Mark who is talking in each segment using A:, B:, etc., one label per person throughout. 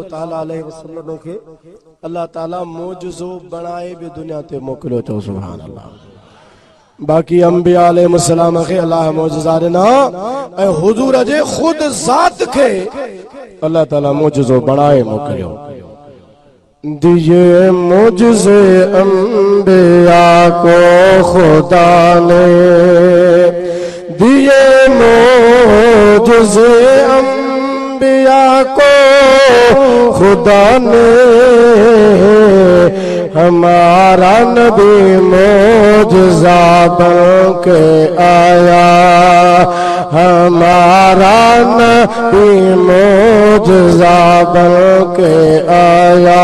A: ताला अलैहि वसल्लम के अल्लाह ताला मोजज़ो बनाए भी दुनिया ते मोकलो चो सुभान अल्लाह। बाकी अंबिया अलैहिस्सलाम के अल्लाह मोजज़ा देना ऐ हुजूर जे खुद जात के अल्लाह ताला मोजज़ो बनाए मोकलो। दिए मोजज़े अंबिया को खुदा ने, दिए मोजज़े अंबिया को खुदा ने, हमारा नबी मोजज़ा बन के आया, हमारा नबी मोजज़ा बन के आया।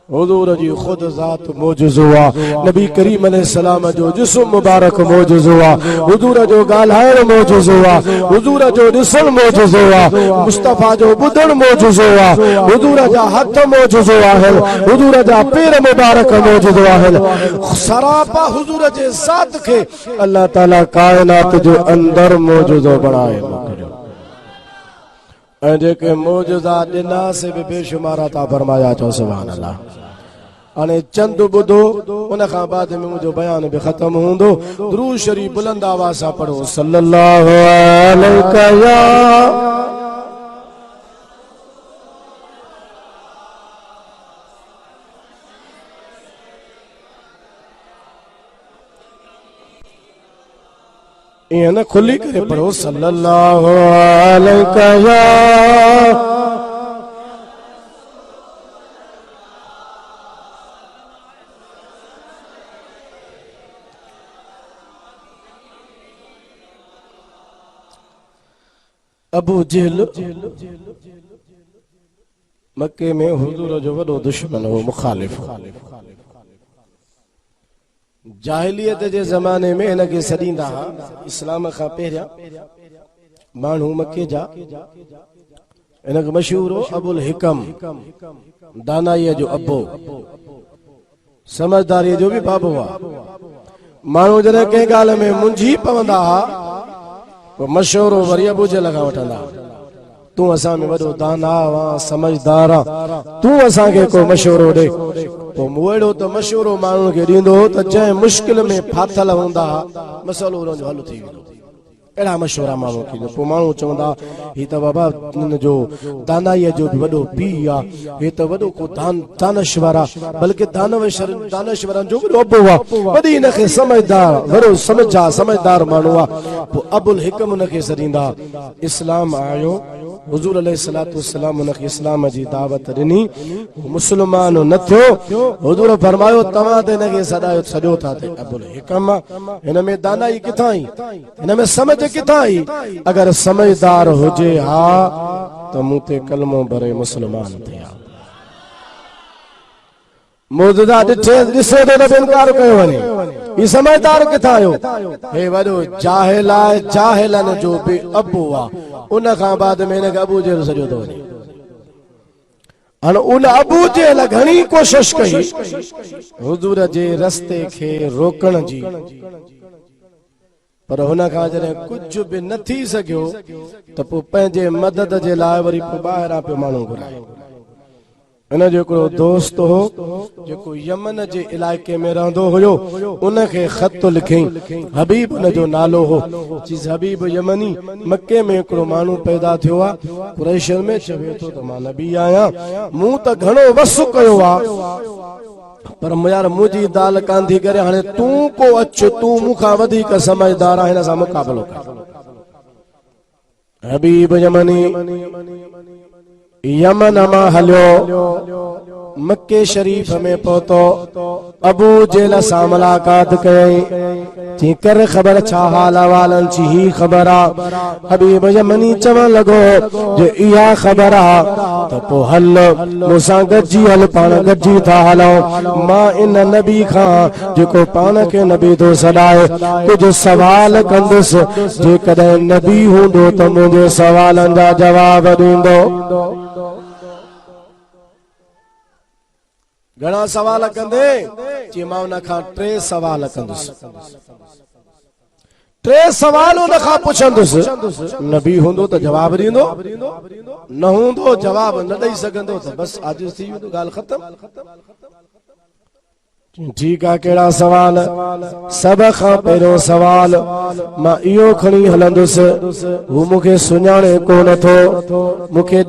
A: हुजूर जी खुद जात मोजज़ो हुआ, नबी करीम अलैहिस्सलाम जो जिस्म मुबारक मोजज़ो हुआ, हुजूर जो ॻाल्हाइण मोजज़ो हुआ, हुजूर जो ॾिसण मोजज़ो हुआ, मुस्तफ़ा जो ॿुधण मोजज़ो हुआ, हुजूर जा हथ मोजज़ो आहिनि, हुजूर जा पेर मुबारक मोजज़ो आहिनि। सरापा हुजूर जे ज़ात खे अल्लाह ताला कायनात जो अंदर मोजज़ो बणाए मोकिलियो। ऐं जेके मोजज़ा ॾिना से बि बेशुमार था फरमाया चओ सुभान अल्लाह। हाणे चंद ॿुधो उन खां बाद में मुंहिंजो बयान बि ख़त्म हूंदो। दुरूद शरीफ बुलंद आवाज़ सां पढ़ो सल्लल्लाहु अलैहि या इं न खुली करे पढ़ो सल्लल्लाहु अलैहि या अबू जहल मक्के में हुजूर जो वॾो दुश्मन हो, मुखालिफ। जाहिलियत जे ज़माने में इनखे सॾींदा हुआ इस्लाम खां पहिरियां माण्हू मके जा। इनखे मशहूर हो अबुल हिकम, दानाईअ जो अबो, समझदारीअ जो बि बाबो हुआ। माण्हू जॾहिं कंहिं ॻाल्हि में मुंझी पवंदा हुआ मशवरो वरी अबू जहल खां वठंदा। तूं असां में वॾो दाना आहीं, समझदार आहीं, तूं असांखे को मशवरो ॾे। पोइ अहिड़ो त मशवरो माण्हुनि खे ॾींदो त जंहिं मुश्किल में फाथल हूंदा हुआ मसइलो हुननि जो हल थी वेंदो। अहिड़ा मशवरा माण्हू ॾींदो। पोइ माण्हू चवंदा हीउ त बाबा जो दानाईअ जो बि वॾो पीउ आहे, हीउ त वॾो को दानश्वर आहे, बल्कि दानश्वरनि जो वॾो अबो आहे, वॾी हिनखे समझदार वॾो समझदार माण्हू आहे। पोइ अबुल हिकम हुनखे सॾींदा। इस्लाम आयो, हुजूर अलैहिस्सलातु वस्सलाम हुनखे इस्लाम जी दावत ॾिनी, मुस्लमान न थियो। हुजूर फरमायो तव्हां त हिनखे सॾियो था ते अबुल हिकम, हिन में दानाई किथां आई, हिन में समझ किथां आई? अगर समझदार हुजे हा त मूं ते कलमो भरे मुस्लमान थिया। मोजज़ा ॾिसे थो त इनकार कयो वञे, ही समझदार किथां आयो? हे वॾो जाहिल आहे, जाहिलनि जो बि अबो आहे। उन खां बाद में हिनखे अबू जहल सॼो थो वञे। हाणे उन अबू जहल घणी कोशिश कई हुजूर जे रस्ते खे रोकण जी, पर हुन खां जॾहिं कुझु बि न थी सघियो त पोइ पंहिंजे मदद जे लाइ वरी पोइ ॿाहिरां पियो माण्हू घुराए। हिन जो हिकिड़ो दोस्त हो जेको यमन जे इलाइक़े में रहंदो हुयो, उनखे ख़त लिखई, हबीब हुन जो नालो हो। चीज़ हबीब यमनी, मके में हिकिड़ो माण्हू पैदा थियो आहे, कुरैशन में, चवे थो त मां नबी आहियां, मूं त घणो वसु कयो आहे, पर यार मुंहिंजी दाल कांधी करे हाणे तूं को अच, तूं मूंखां वधीक समझदार आहे, हिन सां मुक़ाबिलो कर। हबीब यमनी यमन मां हलियो, मक्के शरीफ में पहुतो, अबू जहल सां मुलाकात कई, चई कर ख़बर छा हाल अहवालनि जी? ही ख़बर आहे। हबीब यमनी चवण लॻो जे इहा ख़बर आहे त पोइ हल मूंसां गॾिजी हल, पाण गॾिजी था हलूं। मां इन नबी खां जेको पाण खे नबी थो सॾाए कुझु सवाल कंदुसि, जेकॾहिं नबी हूंदो त मुंहिंजे सवालनि जा जवाब ॾींदो। घणा सवाल कंदे? चई मां उन खां 3 सवाल कंदुसि। टे सवाल उन खां पुछंदुसि नबी हूंदो त जवाब ॾींदो न हूंदो जवाब न ॾेई सघंदो त बस आजिज़ थी वेंदो ॻाल्हि ख़तम ठीक है केड़ा सवाल सब खां पहिरियों सवाल मां इहो खणी हलंदुसि हू मूंखे सुञाणे कोन थो मूंखे